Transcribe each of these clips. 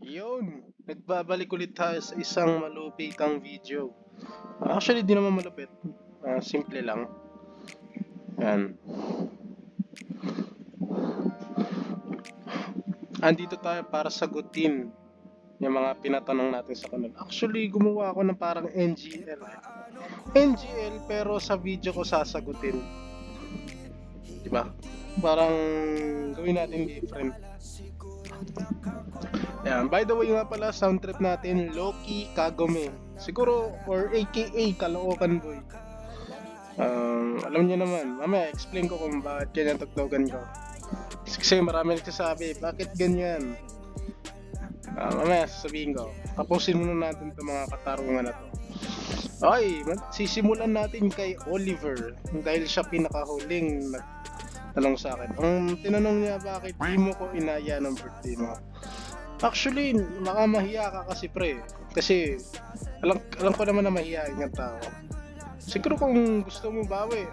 Yun, nagbabalik ulit tayo sa isang malupitang video. Actually, di naman malupit. Simple lang. Yan. Andito tayo para sagutin yung mga pinatanong natin sa kanal. Actually, gumawa ako ng parang NGL. NGL pero sa video ko sasagutin. Diba? Parang gawin natin different. Yan. By the way nga pala, sound trip natin, Loki Kagome. Siguro, or AKA Kaloocan Boy. Alam niyo naman, mamaya explain ko kung bakit ganyan tugtugan ko. Kasi marami nagsasabi, bakit ganyan? Mamaya sasabihin ko. Tapusin muna natin itong mga katarungan na to. Okay, sisimulan natin kay Oliver dahil siya pinakahuling nagtanong sa akin. Ang tinanong niya, bakit di mo ko inaya ng birthday mo? Actually, nakamahiya ka kasi pre. Kasi alam ko naman na mahihain yung tao. Siguro kung gusto mo bawi,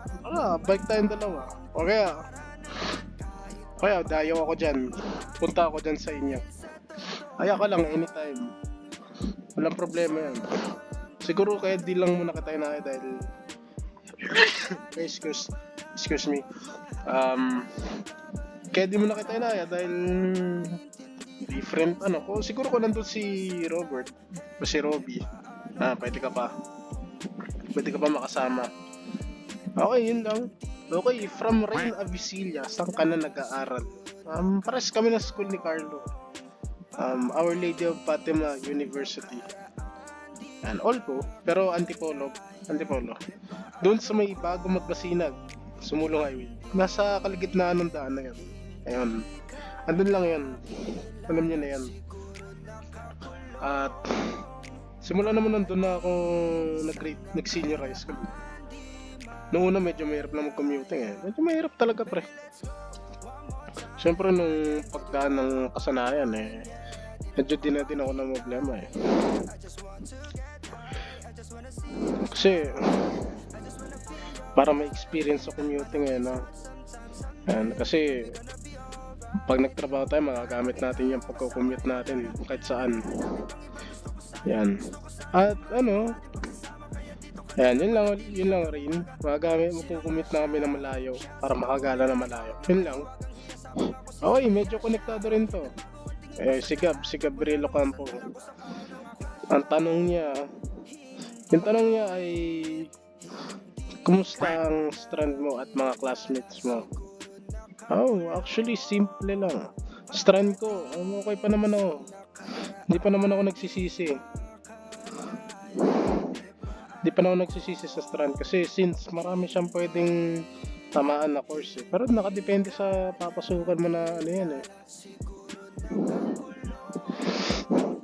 bike tayong dalawa. O kaya dayaw ako dyan. Punta ako dyan sa inyo. Kaya ka lang anytime. Walang problema yan. Siguro kaya di lang muna kita inaya dahil excuse me. Kaya di muna kita inaya dahil different ko. Siguro kung nandun si Robert o si Robby, pwede ka pa makasama. Okay, yun lang. Okay, from Rain Avicilla, saan ka na nag-aaral? Pares kami na school ni Carlo. Our Lady of Fatima University. And all po, pero Antipolo. Doon sa may bago magbasinag, Sumulong Highway. Nasa kaligitnaan ng daan na yan. Ayun. Andun lang yan. Alam niyo na yan. At simula naman nandun na ako nag-senior high school. Noong una medyo mahirap na mag-commuting eh. Medyo mahirap talaga pre. Siyempre nung pagdaan ng kasanayan eh, medyo din ako ng problema eh. Kasi para may experience sa commuting eh, no? And, kasi pag nagtrabaho tayo, magagamit natin yung pagko-commute natin kahit saan. Yan. At ayan, yun lang rin. Magko-commute na kami na malayo para makagala na malayo. Yun lang. Okay, medyo konektado rin to. Si Gabriel Ocampo. Yung tanong niya ay kumusta ang strand mo at mga classmates mo? Actually simple lang. Strand ko, okay pa naman ako. Hindi pa naman ako nagsisisi. Sa strand kasi since marami siyang pwedeng tamaan na course eh. Pero nakadepende sa papasukan mo na yan eh.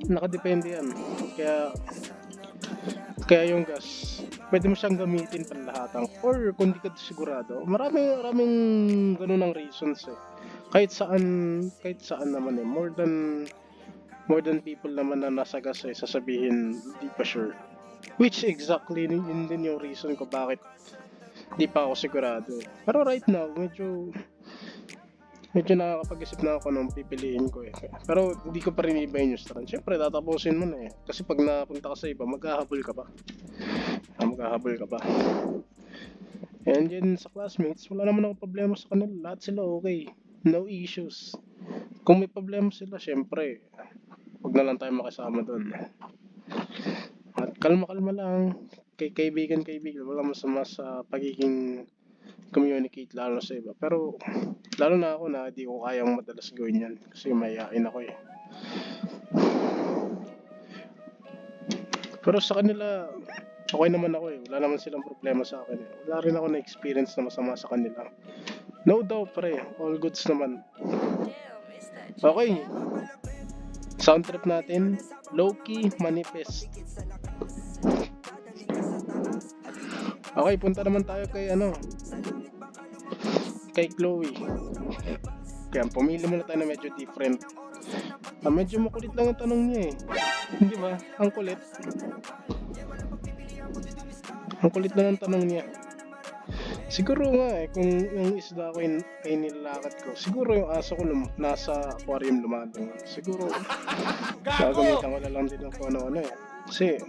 Nakadepende yan. Kaya yung gas, pwede mo siyang gamitin panlahatang or kung di ka sigurado. Maraming ganun ang reasons eh. Kahit saan naman eh. More than people naman na nasa gas eh, sasabihin di pa sure. Which exactly yun din yung reason ko bakit di pa ako sigurado. Pero right now, medyo nakakapag-isip na ako nung pipiliin ko eh. Pero hindi ko pa rin ibahin yung strand. Siyempre, tatapusin mo na eh. Kasi pag napunta ka sa iba, maghahabol ka pa. And yun sa classmates, wala naman akong problema sa kanila. Lahat sila okay. No issues. Kung may problema sila, siyempre, huwag na lang tayo makisama doon. At kalma lang. Kay kaibigan, wala masama sa pagiging communicate lalo sa iba. Pero, lalo na ako na di ko kayang madalas gawin yan. Kasi mayayain ako eh. Pero sa kanila, okay naman ako eh. Wala naman silang problema sa akin eh. Wala rin ako na-experience na masama sa kanila. No doubt pre, all goods naman. Okay. Sound trip natin, Loki Manifest. Okay, punta naman tayo kay Chloe. Kaya pumili muna tayo na medyo different. Medyo makulit lang ang tanong niya eh. Hindi ba? Ang kulit. Ang kulit lang ang tanong niya. Siguro nga eh, kung yung isda ko ay nilalakad ko, siguro yung aso ko nasa aquarium lumalangoy. Siguro gagamitan ko na lang din ng kung ano-ano eh. Kasi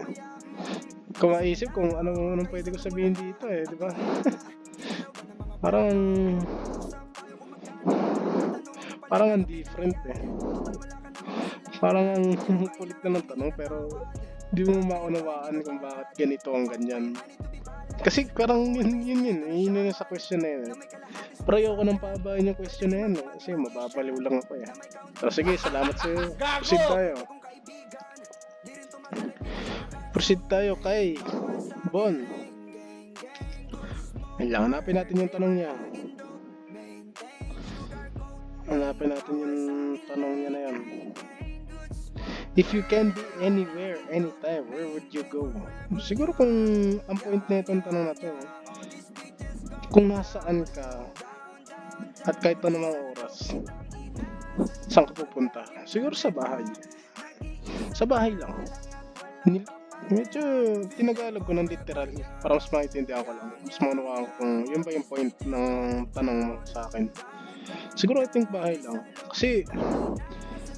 kung maisip kung anong pwede ko sabihin dito eh, di ba? Parang parang ang different eh. Parang ang kulit na ng tanong pero di mo maunawaan kung bakit ganito ang ganyan. Kasi parang yun sa question na yun eh. Pero ayoko nang paabahin yung question na yun eh. Kasi mababaliw lang ako eh. So sige, salamat sa'yo. Proceed tayo kay Bon. Ayun lang, hanapin natin yung tanong niya. Hanapin natin yung tanong niya na yun. If you can be anywhere, anytime, where would you go? Siguro kung ang point na itong tanong na to, kung nasaan ka at kahit pa namang oras, saan ka pupunta? Siguro sa bahay. Sa bahay lang. Medyo tinagalog ko ng literal para mas maintindihan ko lang. Mas maunawaan ko kung yun ba yung point ng tanong mo sa akin. Siguro I think bahay lang. Kasi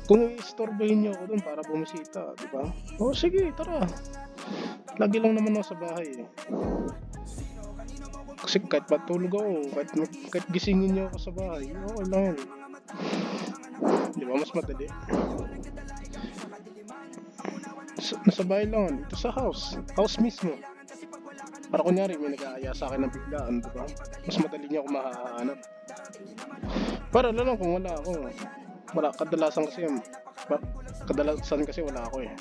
kung i-istorbohin niyo ako dun para bumisita, di ba? O sige, tara. Lagi lang naman ako sa bahay eh. Kasi kahit matulog ako, kahit gisingin niyo ako sa bahay, okay lang yun. Di ba? Mas madali. Nasa bahay lang, dito sa house. House mismo. Para kunyari, may nag-aaya sa akin ng biglaan, di ba? Mas madali niya ako mahahanap. Para lang kung wala ako. Wala, kadalasan kasi wala ako eh.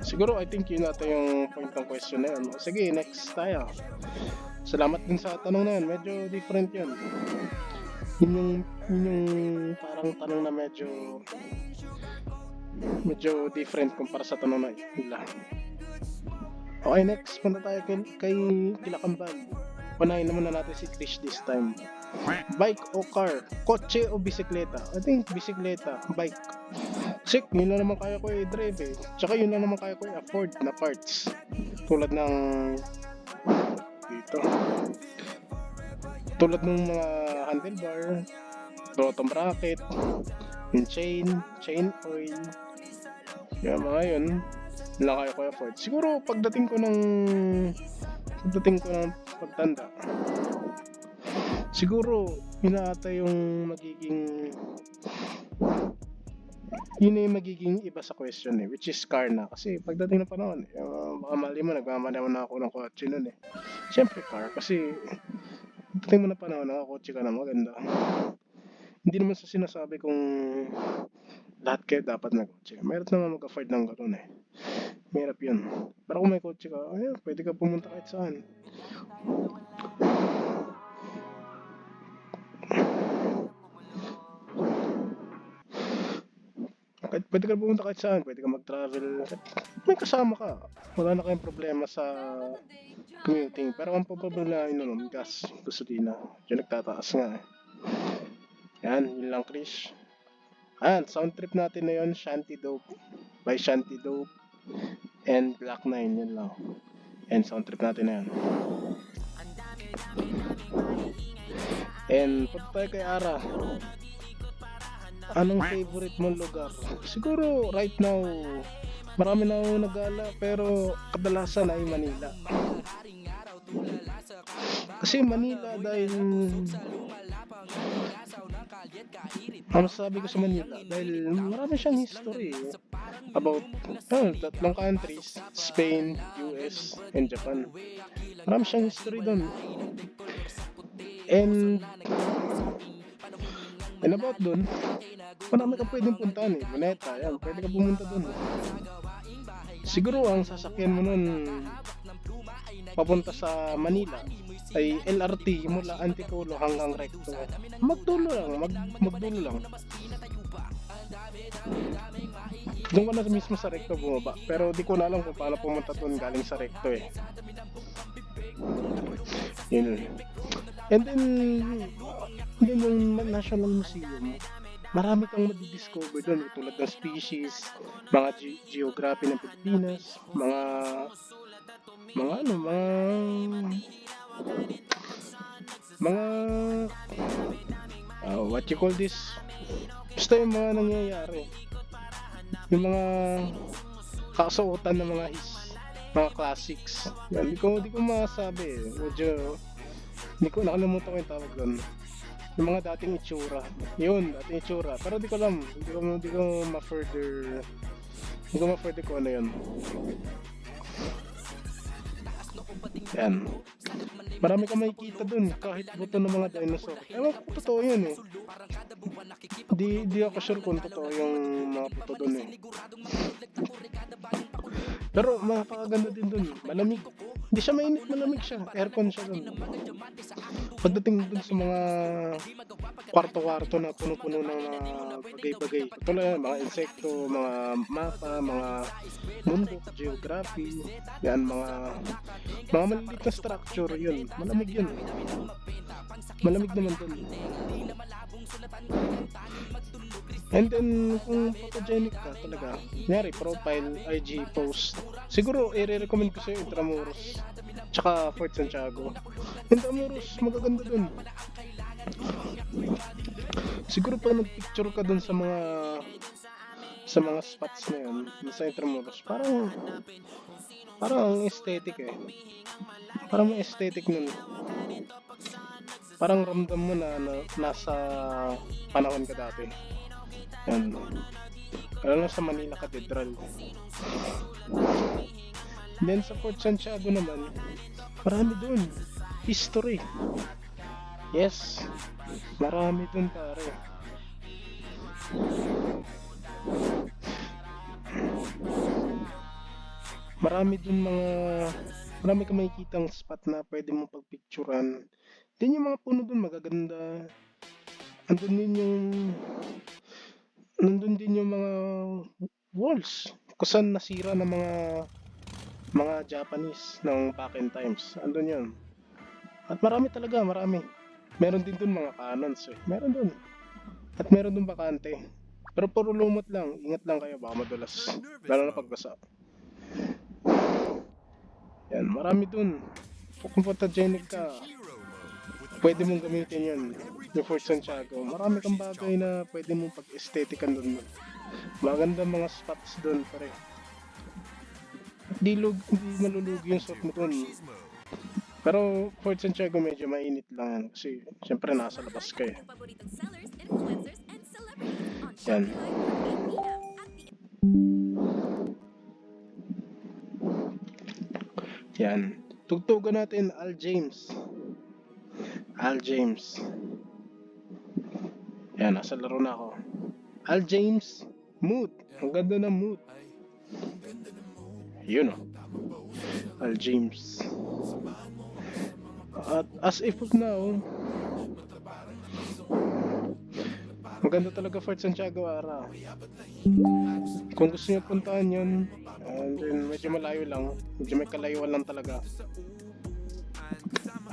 Siguro I think yun natin yung point ng question na yun. Sige, next tayo. Salamat din sa tanong na yun. Medyo different yun. Yun yung parang tanong na medyo different kumpara sa tanong na nila. Okay, next punta tayo kay Kilakambal. Panahin naman na natin si Krish this time. Bike o car? Kotse o bisikleta? I think bisikleta, bike. Kasi yun na naman kaya ko i-drive eh. Tsaka yun na naman kaya ko i-afford na parts. Tulad ng dito. Tulad ng mga handlebar, bottom bracket, yung chain oil. Yung mga yun lang kaya ko i-afford. Siguro pagdating ko ng pagtanda, siguro yun na ata yung magiging iba sa question eh, which is car na. Kasi pagdating ng panahon, baka mali mo, nagmamali na ako ng kotse nun eh. Siyempre car, kasi pagdating mo ng panahon, nakakotse ka na maganda. Hindi naman sa sinasabi kung lahat kayo dapat mag-kotse. Meron naman mag-afford ng gano'n eh. Mahirap yun. Pero kung may kotse ka, ayun, pwede ka pumunta kahit saan. Pwede ka pumunta kahit saan, pwede ka mag-travel. May kasama ka. Wala na kayong problema sa commuting. Pero ang problema nun, gas, gasolina. Diyan nagtataas nga eh. Yan, yun lang Krish. Ayan, sound trip natin na yun, Shanty Dope by Shanty Dope and Black 9, yun lang. And sound trip natin na yun. And punta tayo kay Ara. Anong favorite mong lugar? Siguro right now, marami na akong nagala pero kadalasan ay Manila. Kasi Manila dahil masasabi ko sa Manila dahil marami siyang history about tatlong countries, Spain, US, and Japan. Marami siyang history doon. And about doon, marami ka pwedeng puntahan eh. Luneta, yan, pwede ka pumunta doon. Siguro ang sasakyan mo nun papunta sa Manila ay LRT mula Antipolo hanggang Recto. Magdulo lang. Doon ko na mismo sa Recto bumaba. Pero di ko na alam kung paano pumunta doon galing sa Recto eh. Yun. And then yung National Museum, marami kang madidiscover doon tulad ng species, mga geography ng Pilipinas, mga mga ano, mga what you call this, basta yung mga nangyayari, yung mga kakasuotan ng mga classics. Yan, di ko masabi eh. Medyo, hindi ko nakalimutan ko yung tawag doon. Yung mga dating itsura. Yun, dating itsura. Pero di ko alam, di ko ma-further kung ano yun. Yan. Marami kang makikita dun, kahit buto ng mga dinosaur. Ewan ko totoo yun eh. Di ako sure kung totoo yung mga buto dun eh. Pero makakaganda din dun. Malamig. Hindi siya mainit, malamig siya. Aircon siya dun. Pagdating dun sa mga kwarto-kwarto na puno-puno ng mga bagay-bagay. Tulad mga insekto, mga mapa, mga bundok, geography. Yan, mga maliliit na structure yun. Malamig yun. Malamig naman dun. And then, kung photogenic ka talaga, kunyari, profile, IG, post, siguro, i-recommend ko sa'yo Intramuros, tsaka Fort Santiago. Intramuros, magaganda dun. Siguro pag nag-picture ka dun sa mga spots na yun, sa Intramuros, parang aesthetic eh. Parang may aesthetic nun. Parang ramdam mo na nasa panahon ka dati. Yan. Lalo sa Manila Cathedral. Then sa Fort Santiago naman, marami dun. History. Yes. Marami dun pare. Marami kang makikitang spot na pwede mong pagpicturan. Then yung mga puno dun magaganda. Nandun din yung mga walls kung saan nasira ng mga Japanese ng back in times. Andun yun. At marami. Meron din dun mga cannons eh. Meron dun. At meron dun bakante. Pero puro lumot lang. Ingat lang kayo, baka madulas. Lalo na pagbasa. Yan, marami dun. Kung photogenic ka, pwede mong gamitin yun. Yung Fort Santiago. Marami kang bagay na pwede mong pag-aesthetican dun. Maganda mga spots dun pare. Di malulugi yung suot mo dun. Pero Fort Santiago medyo mainit lang yan. Kasi syempre nasa labas ka eh. Yan. Yan. Tugtugan natin Al James. Yan, nasa laro na ako. Al James, Mood. Ang ganda ng Mood. Yun o. Al James. At as if of now, maganda talaga Fort Santiago Ara. Kung gusto niyo puntahan yun, and then medyo malayo lang, medyo may kalayuan lang talaga.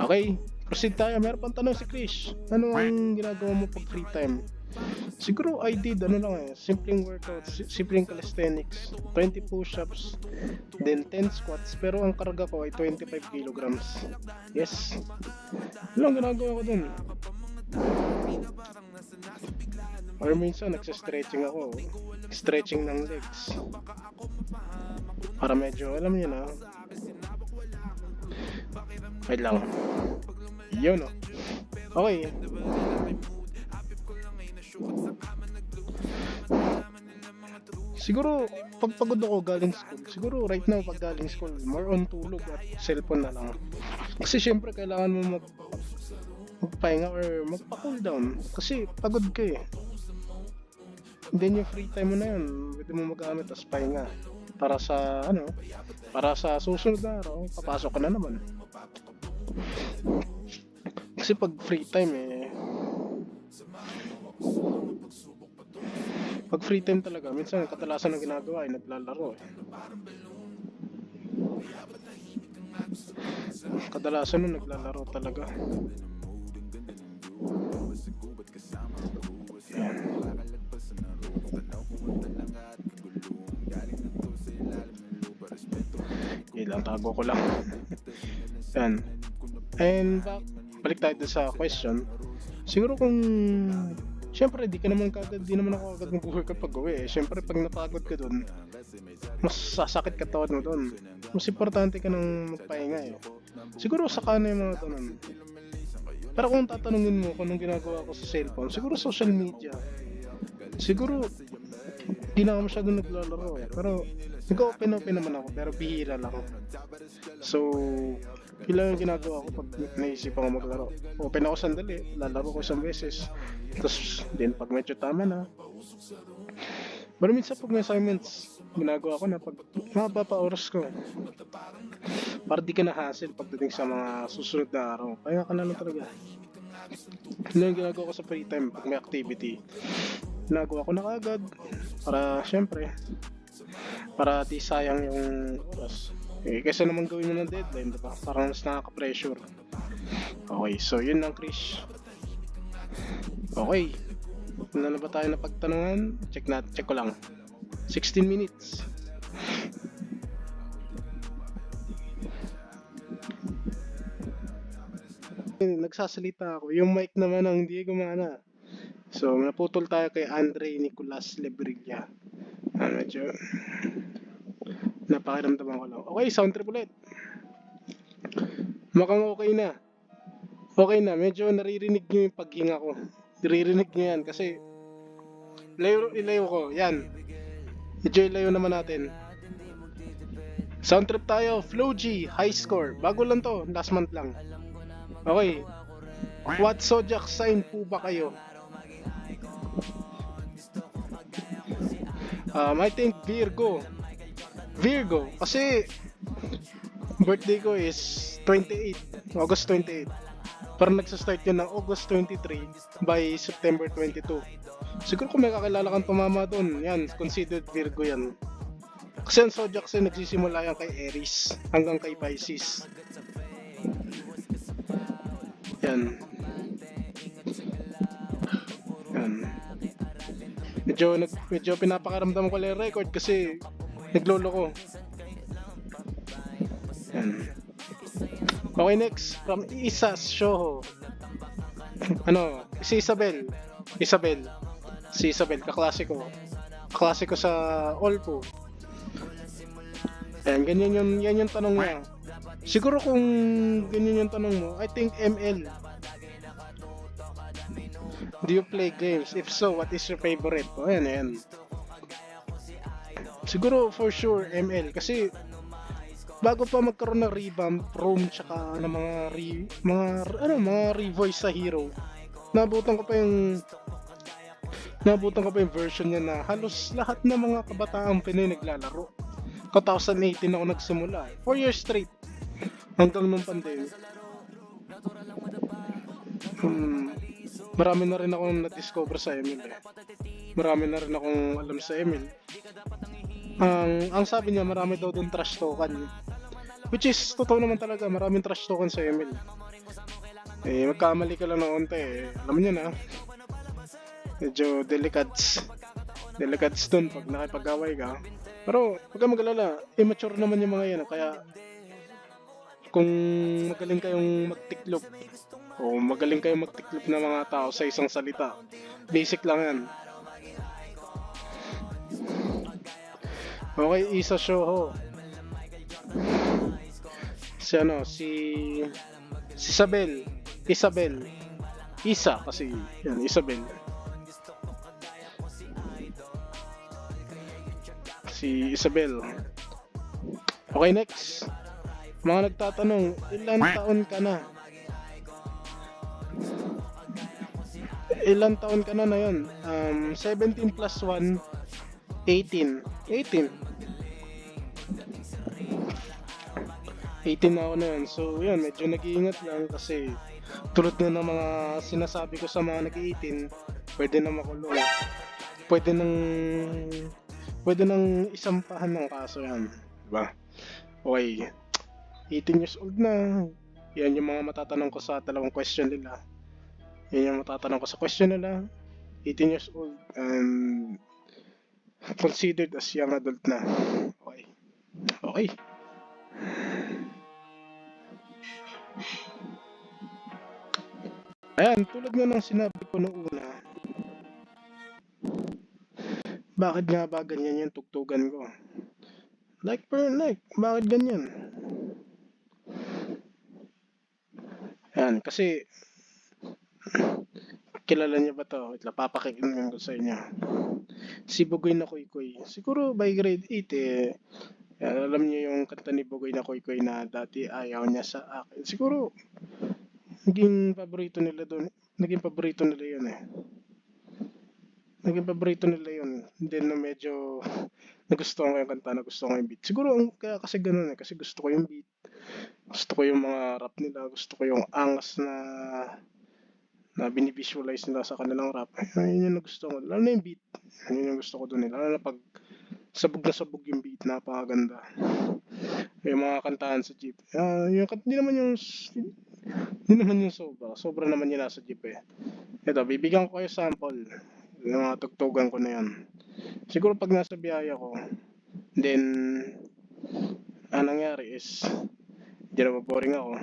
Okay, proceed tayo. Meron pang tanong si Krish. Ano ang ginagawa mo pag free time? Siguro I did simpleng workouts, simpleng calisthenics, 20 push-ups, then 10 squats, pero ang karga ko ay 25 kilograms. Yes. Ano ang ginagawa ko dun? Or minsan nagsistretching ako, stretching ng legs. Para medyo, alam niyo na. Wait lang. Yun o. Okay. Siguro, pag pagod ako galing school, siguro right now pag galing school, more on tulog at cellphone na lang. Kasi syempre kailangan mo magpahinga or magpa-cool down. Kasi pagod ka eh. Then yung free time mo na yun, pwede mo magamit as pahinga. Para sa susunod na araw, papasok ka na naman. Kasi pag free time pag free time talaga, minsan katalasan ng ginagawa ay naglalaro eh. Kadalasan nun naglalaro talaga. Yan. lang, tago ko lang. Yan. And balik tayo dun sa question. Siguro kung siyempre di naman ako agad mag-workout pag uwi eh. Siyempre pag napagod ka dun, mas sasakit katawan mo dun. Mas importante ka nang magpahinga eh. Siguro saka na yung mga ganun. Pero kung tatanungin mo kung anong ginagawa ko sa cellphone, siguro social media. Siguro di na ako masyadong naglalaro eh. Pero nag-open naman ako pero bihira lang. So, yun lang yung ginagawa ko pag naisip ako maglaro. Open ako sandali, lalaro ko isang beses. Tapos, din pag medyo tama na. Pero minsan pag may assignments, ginagawa ko na pag mahaba pa oras ko. Para di ka na-hassle pagdating sa mga susunod na araw. Kaya ka na lang talaga. Yun lang yung ginagawa ko sa free time pag may activity. Ginagawa ko na kagad. Para, syempre, para di sayang yung oras. Eh, kaysa naman gawin mo ng deadline, diba? Parang mas nakaka-pressure. Okay, so yun lang, Chris. Okay. Ano na ba tayo na pagtanungan? Check ko lang. 16 minutes. Nagsasalita ako. Yung mic naman ang hindi gumana. So, naputol tayo kay Andre Nicolas Lebrilla. Medyo napakiramdaman ko lang. Okay, sound trip ulit. Mukhang okay na. Okay na, medyo naririnig nyo yung paghinga ko. Naririnig nyo yan kasi ilayo ko. Yan. Medyo ilayo naman natin. Sound trip tayo. Flow G, high score. Bago lang to, last month lang. Okay. What zodiac sign po ba kayo? I think Virgo. Virgo, kasi birthday ko is 28, August 28. Parang nagsa-start yun ng August 23 by September 22. Siguro kung may kakilala kang tumama doon, yan, considered Virgo yan. Kasi ang zodiac kasi nagsisimula yan kay Aries hanggang kay Pisces. Yan. Yan. Medyo pinapakaramdam ko lang yung record kasi naglolo ko. Yan. Okay, next. From Isas Shoho. Si Isabel. Si Isabel, kaklasiko. Kaklasiko sa Olpo. Ayan, yan yung tanong niya. Siguro kung ganyan yung tanong mo, I think ML. Do you play games? If so, what is your favorite? Ayan. Siguro for sure ML kasi bago pa magkaroon ng revamp, Rome tsaka ng mga revoice sa hero. Nabutan ko pa yung version niya na halos lahat ng mga kabataang Pinoy naglalaro. 2018 ako nagsimula. 4 years straight hanggang nung pandemic. Marami na rin akong na-discover sa ML eh. Marami na rin akong alam sa ML. Ang sabi niya, marami daw doon trash token. Which is, totoo naman talaga, maraming trash token sa ML. Eh, magkamali ka lang ng onte eh. Alam niyo na. Medyo delicats doon pag nakipag-away ka. Pero, huwag kang mag-alala, immature naman yung mga yan. Kaya, kung magaling kayong magtiklop, o magaling kayong magtiklop ng mga tao sa isang salita, basic lang yan. Okay, Isa Shoho. Si Isabel. Isa kasi yan, Isabel. Si Isabel. Okay, next. Mga nagtatanong, ilan taon ka na? Ilan taon ka na yun? 17 plus 1, 18 na ako na yun. So yun, medyo nag-iingat lang kasi tulad na ng mga sinasabi ko sa mga nag-18, pwede na makulong. Pwede nang isampahan ng kaso yan. Diba? Okay. 18 years old na. Yan yung mga matatanong ko sa dalawang question nila. Yan yung matatanong ko sa question nila. 18 years old and considered as young adult na. Okay. Ayan, tulad nga ng sinabi ko noong una, bakit nga ba ganyan yung tugtugan ko? Like per like, bakit ganyan? Ayan, kasi kilala niyo ba to? Wait lang, papakinggan ko sa inyo. Si Bugoy na Koy. Siguro by grade 8 alam niyo yung kanta ni Bugoy na Koy na dati ayaw niya sa akin. Siguro naging paborito nila yun eh. Naging paborito nila yun. Then na medyo nagustuhan ko yung kanta, nagustuhan ko yung beat. Siguro kaya kasi ganun eh, kasi gusto ko yung beat. Gusto ko yung mga rap nila, gusto ko yung angas na binivisualize nila sa kanilang rap. Yun yung nagustuhan ko. Lalo na yung beat. Yun yung gusto ko dun eh. Lalo na pag sabog na sabog yung beat, napakaganda. Yung mga kantahan sa jeep. Hindi naman yung sobra. Sobra naman yung nasa jeep eh. Ito, bibigyan ko kayo sample. Yung mga tugtugan ko na yan. Siguro pag nasa biyaya ko, then, anong nangyari is, hindi na boring ako.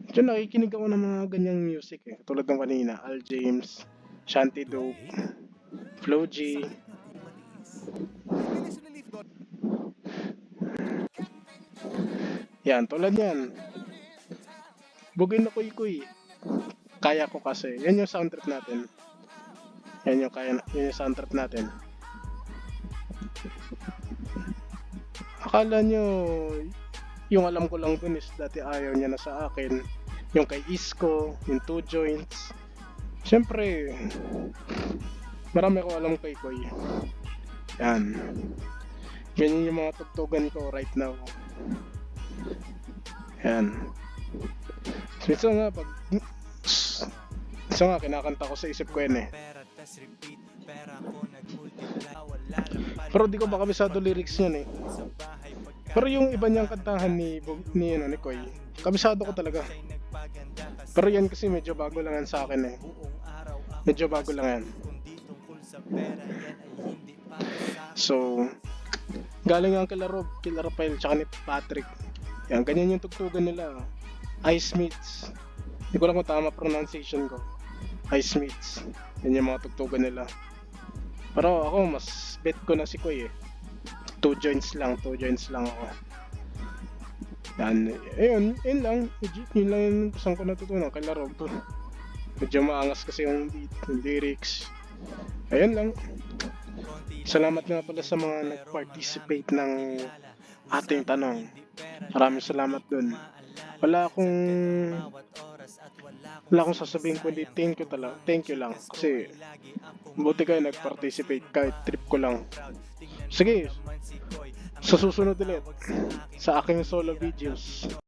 Diyan nakikinig ako ng mga ganyang music eh. Tulad ng kanina, Al James, Shanty Dope, Flo G. Yan, tulad yan. Bugoy na Koy. Kaya ko kasi. Yan yung sound trip natin. Yan yung sound trip natin. Akala nyo, yung alam ko lang dun is dati ayaw niya na sa akin. Yung kay Isko, yung 2 Joints. Siyempre, marami ko alam kay Koy. Yan. Ganyan yung mga tugtugan ko right now. Yan. Minsan nga, kinakanta ko sa isip ko yan eh. Pero di ko ba kabisado lyrics niyan eh. Pero yung iba niyang kantahan ni Koy, kabisado ko talaga. Pero yan kasi medyo bago lang yan sa akin eh. Medyo bago lang yan. So, galing ang kila Rafael, tsaka ni Patrick. Yan, ganyan yung tugtugan nila. Ice Meets. Hindi ko lang kung tama pronunciation ko. Ice Meets. Yan yung mga tugtugan nila. Pero ako, mas bet ko na si Koy eh. 2 joints lang ako. Yan, yun lang. Yun lang yung kusang ko natutunan kay Rob. Medyo maangas kasi yung beat, yung lyrics. Ayun lang. Salamat nga pala sa mga nag-participate ng ating tanong. Maraming salamat dun. Wala akong sasabihin kundi thank you lang kasi buti kayo nag-participate kahit trip ko lang. Sige, sa susunod ulit sa aking solo videos.